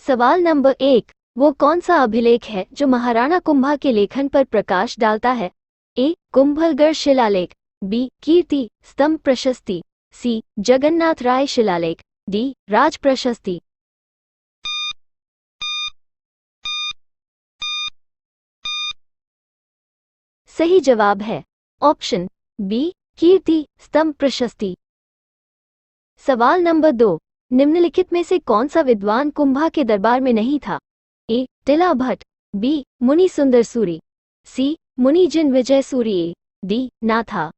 सवाल नंबर 1, वो कौन सा अभिलेख है जो महाराणा कुंभा के लेखन पर प्रकाश डालता है? ए. कुंभलगढ़ शिलालेख, बी. कीर्ति स्तंभ प्रशस्ति, सी. जगन्नाथ राय शिलालेख, डी. राज प्रशस्ति। सही जवाब है ऑप्शन बी. कीर्ति स्तंभ प्रशस्ति। सवाल नंबर 2, निम्नलिखित में से कौन सा विद्वान कुंभा के दरबार में नहीं था? ए. तिला भट्ट, बी. मुनि सुंदर सूरी, सी. मुनि जिन विजय सूरी, डी. ना था।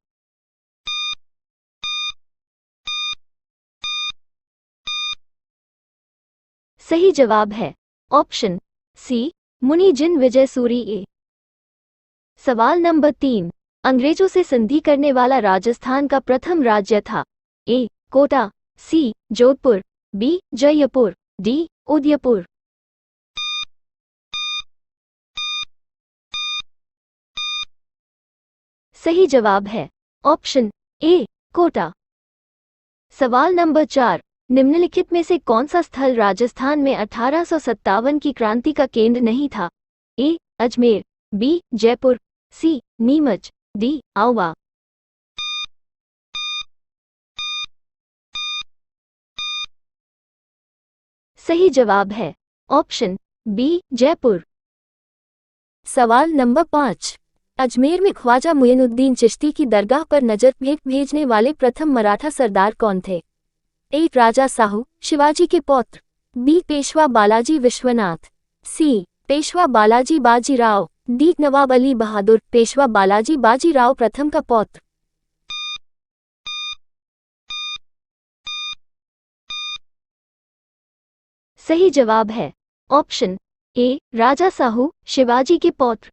सही जवाब है ऑप्शन सी. मुनि जिन विजय सूरी। सवाल नंबर 3, अंग्रेजों से संधि करने वाला राजस्थान का प्रथम राज्य था? ए. कोटा, सी. जोधपुर, बी. जयपुर, डी. उदयपुर। सही जवाब है ऑप्शन ए. कोटा। सवाल नंबर 4, निम्नलिखित में से कौन सा स्थल राजस्थान में 1857 की क्रांति का केंद्र नहीं था? ए. अजमेर, बी. जयपुर, सी. नीमच, डी. आउवा। सही जवाब है ऑप्शन बी. जयपुर। सवाल नंबर 5, अजमेर में ख्वाजा मुइनुद्दीन चिश्ती की दरगाह पर नजर भेंट भेजने वाले प्रथम मराठा सरदार कौन थे? ए. राजा साहू शिवाजी के पौत्र, बी. पेशवा बालाजी विश्वनाथ, सी. पेशवा बालाजी बाजीराव, डी. नवाब अली बहादुर पेशवा बालाजी बाजीराव प्रथम का पौत्र। सही जवाब है ऑप्शन ए. राजा साहू शिवाजी के पौत्र।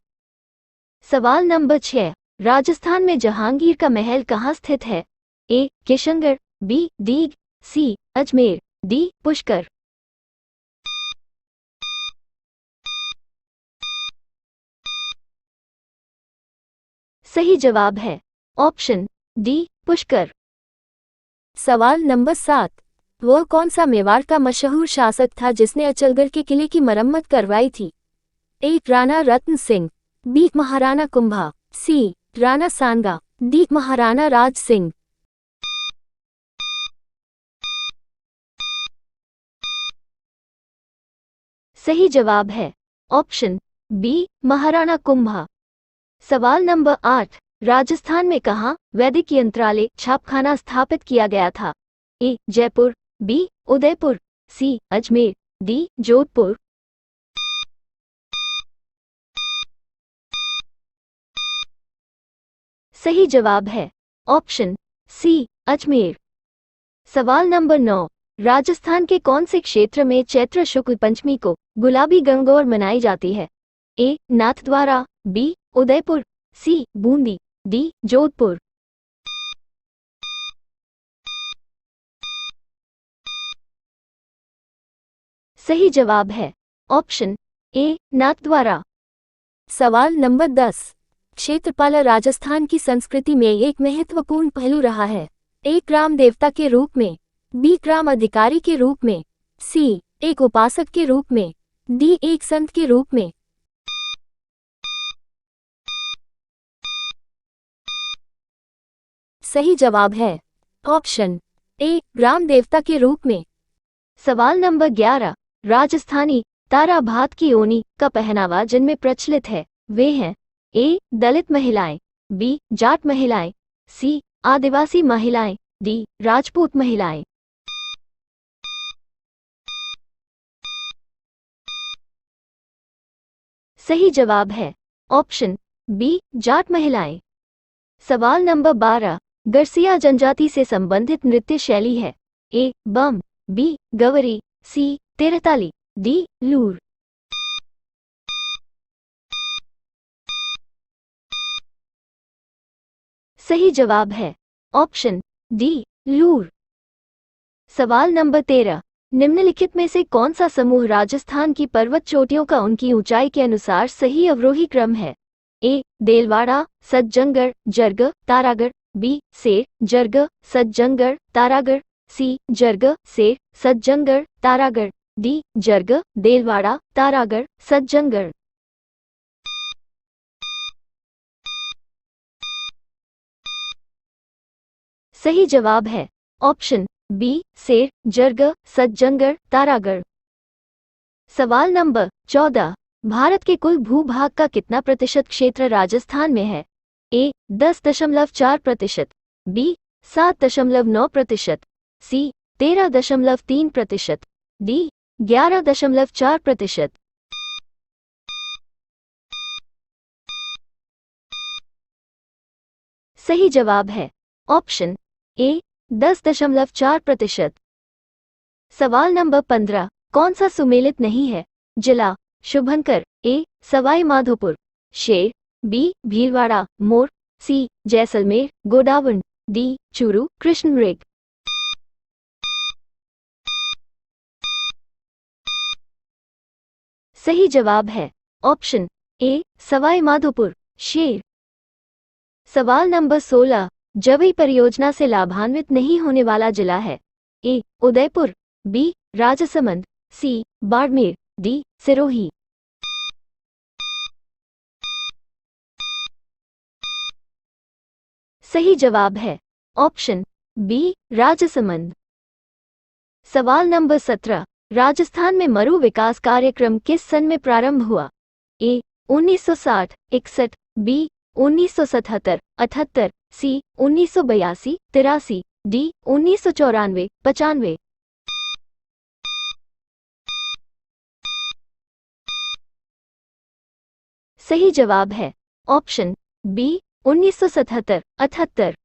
सवाल नंबर 6, राजस्थान में जहांगीर का महल कहाँ स्थित है? ए. किशनगढ़, बी. दीग, सी. अजमेर, डी. पुष्कर। सही जवाब है ऑप्शन डी. पुष्कर। सवाल नंबर 7, वह कौन सा मेवाड़ का मशहूर शासक था जिसने अचलगढ़ के किले की मरम्मत करवाई थी? ए. राणा रत्न सिंह, बी. महाराणा कुंभा, सी. राणा सांगा, डी. महाराणा राज सिंह। सही जवाब है ऑप्शन बी. महाराणा कुंभा। सवाल नंबर 8, राजस्थान में कहाँ वैदिक यंत्रालय छापखाना स्थापित किया गया था? ए. जयपुर, बी. उदयपुर, सी. अजमेर, डी. जोधपुर। सही जवाब है ऑप्शन सी. अजमेर। सवाल नंबर 9, राजस्थान के कौन से क्षेत्र में चैत्र शुक्ल पंचमी को गुलाबी गंगौर मनाई जाती है? ए. नाथद्वारा, बी. उदयपुर, सी. बूंदी, डी. जोधपुर। सही जवाब है ऑप्शन ए. नाथद्वारा। सवाल नंबर 10, क्षेत्रपाल राजस्थान की संस्कृति में एक महत्वपूर्ण पहलू रहा है। एक ग्राम देवता के रूप में, बी. ग्राम अधिकारी के रूप में, सी. एक उपासक के रूप में, डी. एक संत के रूप में। सही जवाब है ऑप्शन ए. ग्राम देवता के रूप में। सवाल नंबर 11, राजस्थानी तारा भात की ओनी का पहनावा जिनमें प्रचलित है वे हैं? ए. दलित महिलाएं, बी. जाट महिलाएं, सी. आदिवासी महिलाएं, डी. राजपूत महिलाएं। सही जवाब है ऑप्शन बी. जाट महिलाएं। सवाल नंबर 12, गरसिया जनजाति से संबंधित नृत्य शैली है? ए. बम, बी. गवरी, सी. तेरताली, डी. लूर। सही जवाब है ऑप्शन डी. लूर। सवाल नंबर 13, निम्नलिखित में से कौन सा समूह राजस्थान की पर्वत चोटियों का उनकी ऊंचाई के अनुसार सही अवरोही क्रम है? ए. देलवाड़ा, सज्जनगढ़, जरग, तारागढ़, बी. सेर, जरग, सज्जनगढ़, तारागढ़, सी. जरग, सेर, सज्जनगढ़, तारागढ़, डी जर्ग, देलवाड़ा, तारागढ़, सज्जनगढ़। सही जवाब है ऑप्शन बी सेर, जर्ग, सज्जनगढ़, तारागढ़। सवाल नंबर 14। भारत के कुल भूभाग का कितना प्रतिशत क्षेत्र राजस्थान में है? ए 10.4%, बी 7.9%, सी 13.3%, डी 11.4%। सही जवाब है ऑप्शन ए 10.4%। सवाल नंबर 15। कौन सा सुमेलित नहीं है? जिला शुभंकर, ए सवाई माधोपुर, शेर, बी भीलवाड़ा, मोर, सी जैसलमेर, गोडावंड, डी चूरू, कृष्णमृग। सही जवाब है ऑप्शन ए सवाई माधोपुर, शेर। सवाल नंबर 16। जवई परियोजना से लाभान्वित नहीं होने वाला जिला है? ए उदयपुर, बी राजसमंद, सी बाड़मेर, डी सिरोही। सही जवाब है ऑप्शन बी राजसमंद। सवाल नंबर 17। राजस्थान में मरु विकास कार्यक्रम किस सन में प्रारंभ हुआ? ए 1960-61, बी 1977-78, सी 1982-83, डी 1994-95। सही जवाब है ऑप्शन बी 1977-78।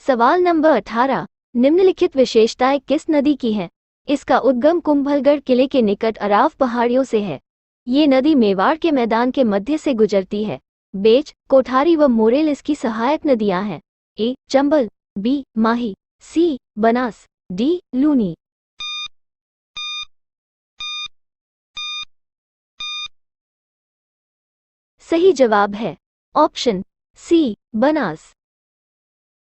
सवाल नंबर 18। निम्नलिखित विशेषताएं किस नदी की हैं? इसका उद्गम कुंभलगढ़ किले के निकट अराव पहाड़ियों से है। ये नदी मेवाड़ के मैदान के मध्य से गुजरती है। बेच, कोठारी व मोरेल इसकी सहायक नदियां हैं। ए चंबल, बी माही, सी बनास, डी लूनी। सही जवाब है ऑप्शन सी बनास।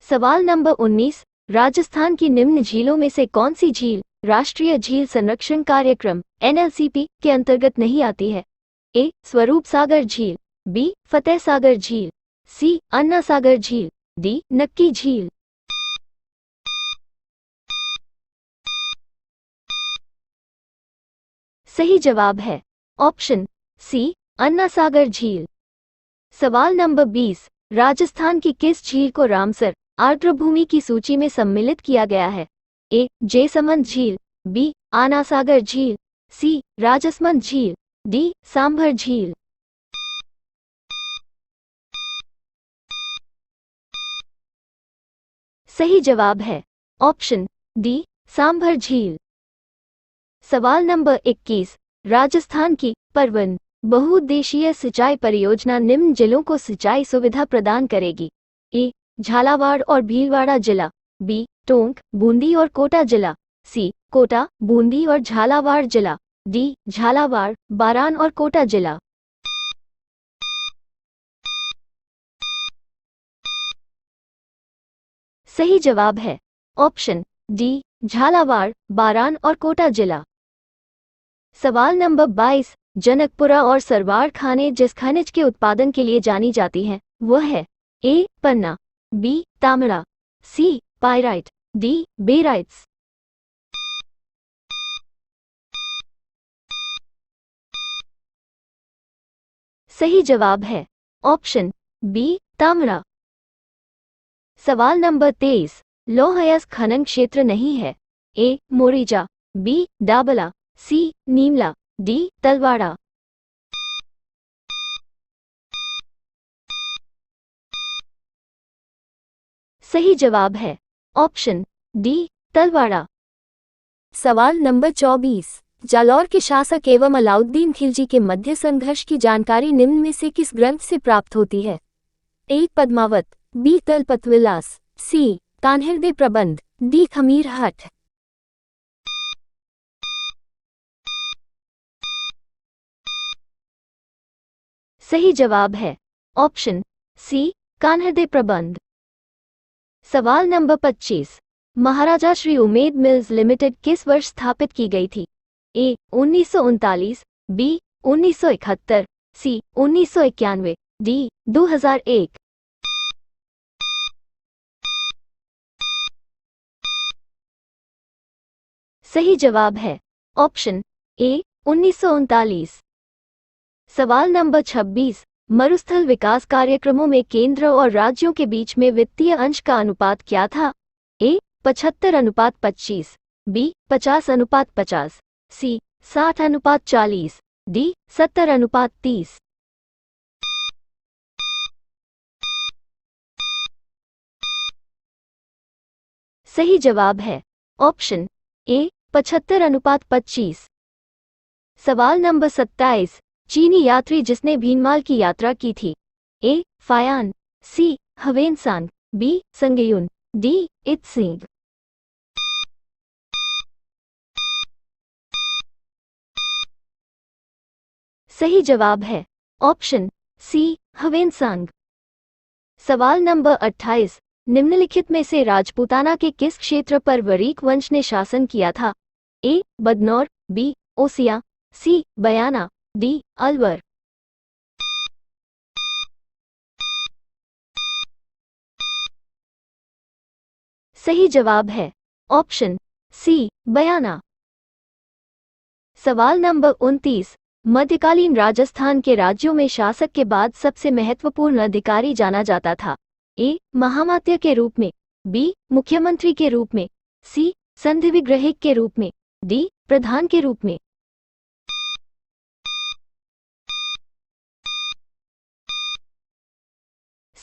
सवाल नंबर 19। राजस्थान की निम्न झीलों में से कौन सी झील राष्ट्रीय झील संरक्षण कार्यक्रम NLCP के अंतर्गत नहीं आती है? ए स्वरूप सागर झील, बी फतेह सागर झील, सी अन्ना सागर झील, डी नक्की झील। सही जवाब है ऑप्शन सी अन्ना सागर झील। सवाल नंबर 20। राजस्थान की किस झील को रामसर आर्द्रभूमि की सूची में सम्मिलित किया गया है? ए जयसमंद झील, बी आना सागर झील, सी राजसमंद झील, डी सांभर झील। सही जवाब है ऑप्शन डी सांभर झील। सवाल नंबर 21। राजस्थान की परवन बहुउद्देशीय सिंचाई परियोजना निम्न जिलों को सिंचाई सुविधा प्रदान करेगी? ए झालावाड़ और भीलवाड़ा जिला, बी टोंक, बूंदी और कोटा जिला, सी कोटा, बूंदी और झालावाड़ जिला, डी झालावाड़, बारान और कोटा जिला। सही जवाब है ऑप्शन डी झालावाड़, बारान और कोटा जिला। सवाल नंबर 22। जनकपुरा और सरवाड़ खानें जिस खनिज के उत्पादन के लिए जानी जाती हैं वह है? ए पन्ना, बी तांबा, सी पाइराइट, डी बेराइट्स। सही जवाब है ऑप्शन बी तांबा। सवाल नंबर 23। लौह अयस्क खनन क्षेत्र नहीं है? ए मोरिजा, बी डाबला, सी नीमला, डी तलवाड़ा। सही जवाब है ऑप्शन डी तलवाड़ा। सवाल नंबर 24। जालौर के शासक एवं अलाउद्दीन खिलजी के मध्य संघर्ष की जानकारी निम्न में से किस ग्रंथ से प्राप्त होती है? ए पद्मावत, बी तलपतविलास, सी कान्हृदय प्रबंध, डी खमीर हठ। सही जवाब है ऑप्शन सी कान्हृदय प्रबंध। सवाल नंबर 25। महाराजा श्री उमेद मिल्स लिमिटेड किस वर्ष स्थापित की गई थी? ए 1939, बी 1971, सी 1991, डी 2001। सही जवाब है ऑप्शन ए 1939। सवाल नंबर 26, मरुस्थल विकास कार्यक्रमों में केंद्र और राज्यों के बीच में वित्तीय अंश का अनुपात क्या था? ए 75:25, बी 50:50, सी 60:40, डी 70:30। सही जवाब है ऑप्शन ए 75:25। सवाल नंबर 27, चीनी यात्री जिसने भीनमाल की यात्रा की थी? ए फायान, सी हवेनसांग, बी संगयुन, डी इत्सिंग। सही जवाब है ऑप्शन सी हवेनसांग। सवाल नंबर 28, निम्नलिखित में से राजपूताना के किस क्षेत्र पर वरीक वंश ने शासन किया था? ए बदनौर, बी ओसिया, सी बयाना, डी अलवर। सही जवाब है ऑप्शन सी बयाना। सवाल नंबर 29, मध्यकालीन राजस्थान के राज्यों में शासक के बाद सबसे महत्वपूर्ण अधिकारी जाना जाता था? ए महामात्य के रूप में, बी मुख्यमंत्री के रूप में, सी संधिविग्रहिक के रूप में, डी प्रधान के रूप में।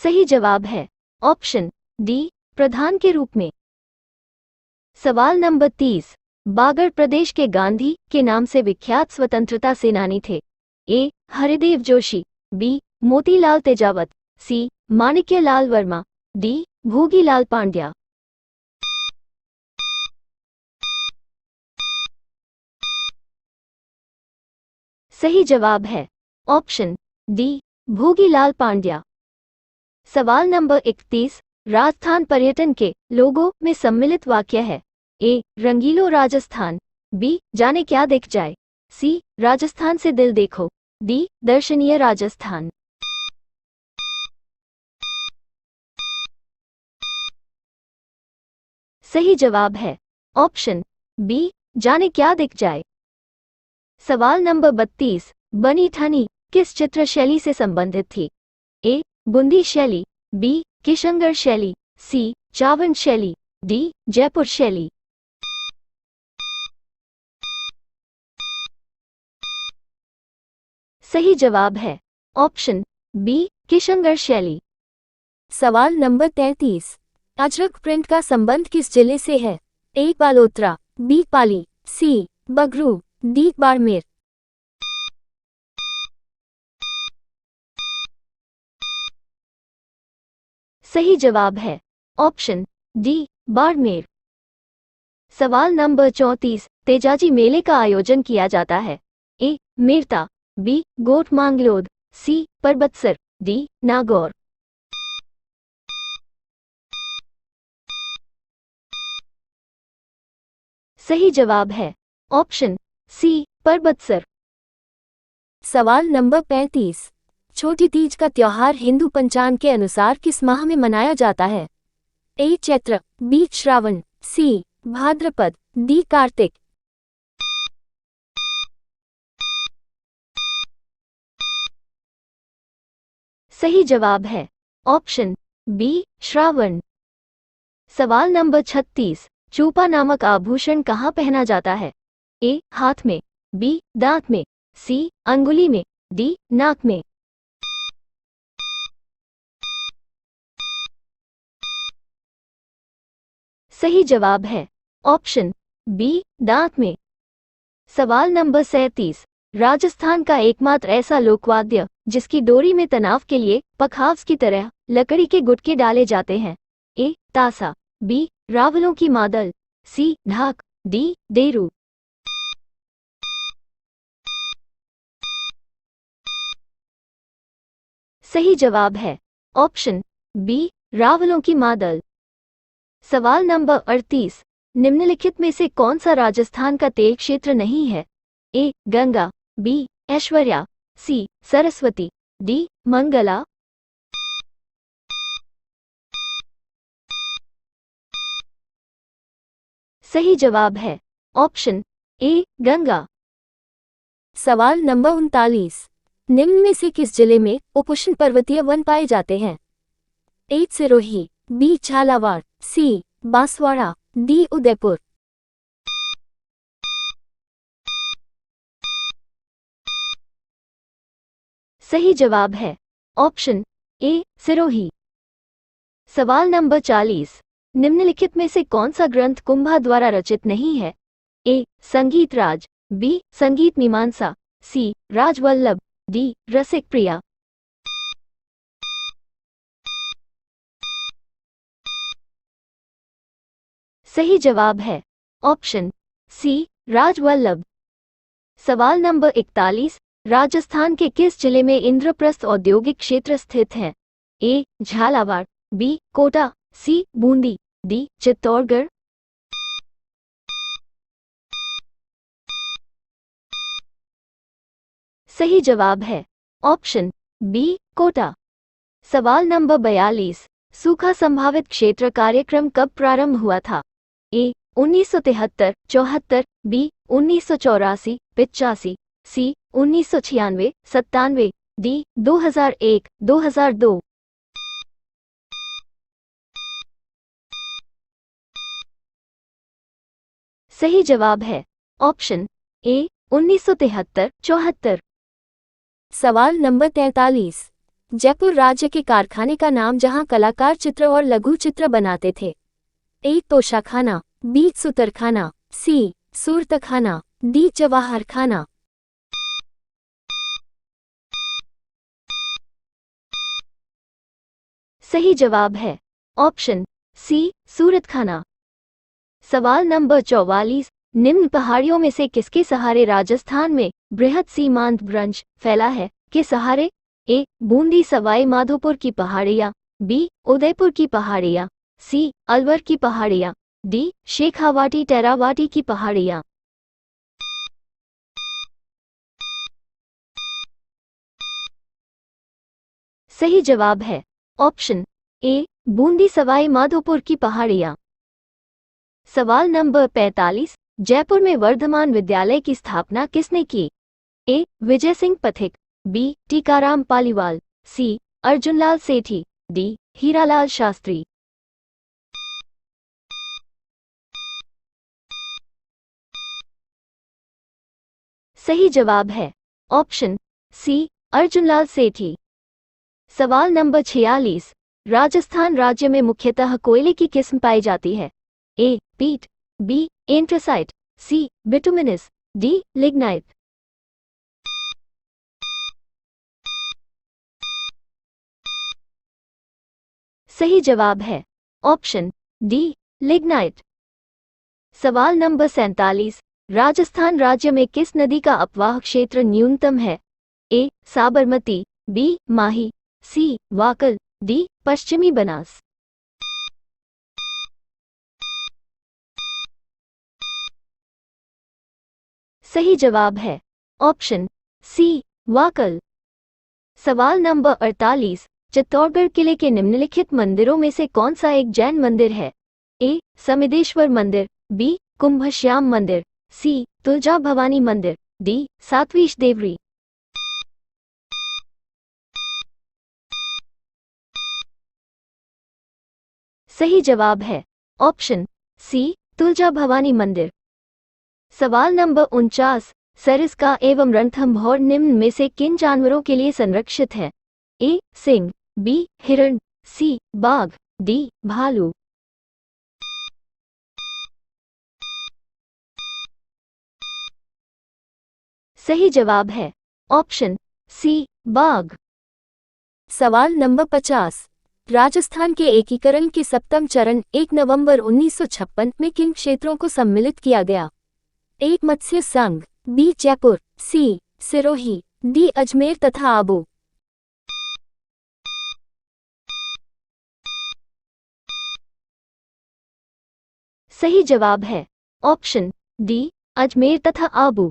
सही जवाब है ऑप्शन डी प्रधान के रूप में। सवाल नंबर 30, बागड़ प्रदेश के गांधी के नाम से विख्यात स्वतंत्रता सेनानी थे? ए हरिदेव जोशी, बी मोतीलाल तेजावत, सी माणिक्यलाल वर्मा, डी भोगीलाल पांड्या। सही जवाब है ऑप्शन डी भोगीलाल पांड्या। सवाल नंबर 31, राजस्थान पर्यटन के लोगों में सम्मिलित वाक्य है? ए रंगीलो राजस्थान, बी जाने क्या दिख जाए, सी राजस्थान से दिल देखो, डी दर्शनीय राजस्थान। सही जवाब है ऑप्शन बी जाने क्या दिख जाए। सवाल नंबर 32, बनी ठनी किस चित्र शैली से संबंधित थी? ए बूंदी शैली, बी किशनगढ़ शैली, सी चावन शैली, डी जयपुर शैली। सही जवाब है ऑप्शन बी किशनगढ़ शैली। सवाल नंबर 33, अजरक प्रिंट का संबंध किस जिले से है? ए बालोतरा, बी पाली, सी बगरू, डी बाड़मेर। सही जवाब है ऑप्शन डी बाड़मेर। सवाल नंबर 34, तेजाजी मेले का आयोजन किया जाता है? ए मेरता, बी गोट मांगलोद, सी परबतसर, डी नागौर। सही जवाब है ऑप्शन सी परबतसर। सवाल नंबर 35, छोटी तीज का त्योहार हिंदू पंचांग के अनुसार किस माह में मनाया जाता है? ए चैत्र, बी श्रावण, सी भाद्रपद, डी कार्तिक। सही जवाब है ऑप्शन बी श्रावण। सवाल नंबर 36, चूपा नामक आभूषण कहाँ पहना जाता है? ए हाथ में, बी दांत में, सी अंगुली में, डी नाक में। सही जवाब है ऑप्शन बी दांत में। सवाल नंबर 37, राजस्थान का एकमात्र ऐसा लोकवाद्य जिसकी डोरी में तनाव के लिए पखावज की तरह लकड़ी के गुटके डाले जाते हैं? ए तासा, बी रावलों की मादल, सी ढाक, डी डेरू। सही जवाब है ऑप्शन बी रावलों की मादल। सवाल नंबर 38, निम्नलिखित में से कौन सा राजस्थान का तेल क्षेत्र नहीं है? ए गंगा, बी ऐश्वर्या, सी सरस्वती, डी मंगला। सही जवाब है ऑप्शन ए गंगा। सवाल नंबर 39। निम्न में से किस जिले में उपोष्ण पर्वतीय वन पाए जाते हैं? ए सिरोही, बी झालावाड़, सी बांसवाड़ा, डी उदयपुर। सही जवाब है ऑप्शन ए सिरोही। सवाल नंबर 40। निम्नलिखित में से कौन सा ग्रंथ कुंभा द्वारा रचित नहीं है? ए संगीत राज, बी संगीत मीमांसा, सी राजवल्लभ, डी रसिक प्रिया। सही जवाब है ऑप्शन सी राजवल्लभ। सवाल नंबर 41। राजस्थान के किस जिले में इंद्रप्रस्थ औद्योगिक क्षेत्र स्थित है? ए झालावाड़, बी कोटा, सी बूंदी, डी चित्तौड़गढ़। सही जवाब है ऑप्शन बी कोटा। सवाल नंबर 42। सूखा संभावित क्षेत्र कार्यक्रम कब प्रारंभ हुआ था? ए 1973, 74, बी 1984, 85, सी 1996, 97, डी 2001, 2002। सही जवाब है ऑप्शन ए 1973, 74। सवाल नंबर 43। जयपुर राज्य के कारखाने का नाम जहां कलाकार चित्र और लघु चित्र बनाते थे? ए तोशाखाना, बी सुतरखाना, सी सूरतखाना, डी जवाहर खाना। सही जवाब है ऑप्शन सी सूरतखाना। सवाल नंबर 44। निम्न पहाड़ियों में से किसके सहारे राजस्थान में बृहद सीमांत भ्रंश फैला है? के सहारे? ए बूंदी सवाई माधोपुर की पहाड़ियाँ, बी उदयपुर की पहाड़ियाँ, सी अलवर की पहाड़ियाँ, डी शेखावाटी टेरावाटी की पहाड़ियाँ। सही जवाब है ऑप्शन ए बूंदी सवाई माधोपुर की पहाड़ियाँ। सवाल नंबर 45। जयपुर में वर्धमान विद्यालय की स्थापना किसने की? ए विजय सिंह पथिक, बी टीकाराम पालीवाल, सी अर्जुनलाल सेठी, डी हीरालाल शास्त्री। सही जवाब है ऑप्शन सी अर्जुनलाल सेठी। सवाल नंबर 46। राजस्थान राज्य में मुख्यतः कोयले की किस्म पाई जाती है? ए पीट, बी एंथ्रासाइट, सी बिटुमिनस, डी लिग्नाइट। सही जवाब है ऑप्शन डी लिग्नाइट। सवाल नंबर 47। राजस्थान राज्य में किस नदी का अपवाह क्षेत्र न्यूनतम है? ए साबरमती, बी माही, सी वाकल, डी पश्चिमी बनास। सही जवाब है ऑप्शन सी वाकल। सवाल नंबर 48। चित्तौड़गढ़ किले के निम्नलिखित मंदिरों में से कौन सा एक जैन मंदिर है? ए समिदेश्वर मंदिर, बी कुंभश्याम मंदिर, सी तुलजा भवानी मंदिर, डी सातवीश देवरी। सही जवाब है ऑप्शन सी तुलजा भवानी मंदिर। सवाल नंबर 49। सरिस्का एवं रणथंभौर निम्न में से किन जानवरों के लिए संरक्षित है? ए सिंह, बी हिरण, सी बाघ, डी भालू। सही जवाब है ऑप्शन सी बाघ। सवाल नंबर 50। राजस्थान के एकीकरण के सप्तम चरण 1 नवंबर 1956 में किन क्षेत्रों को सम्मिलित किया गया? ए मत्स्य संघ, बी जयपुर, सी सिरोही, डी अजमेर तथा आबू। सही जवाब है ऑप्शन डी अजमेर तथा आबू।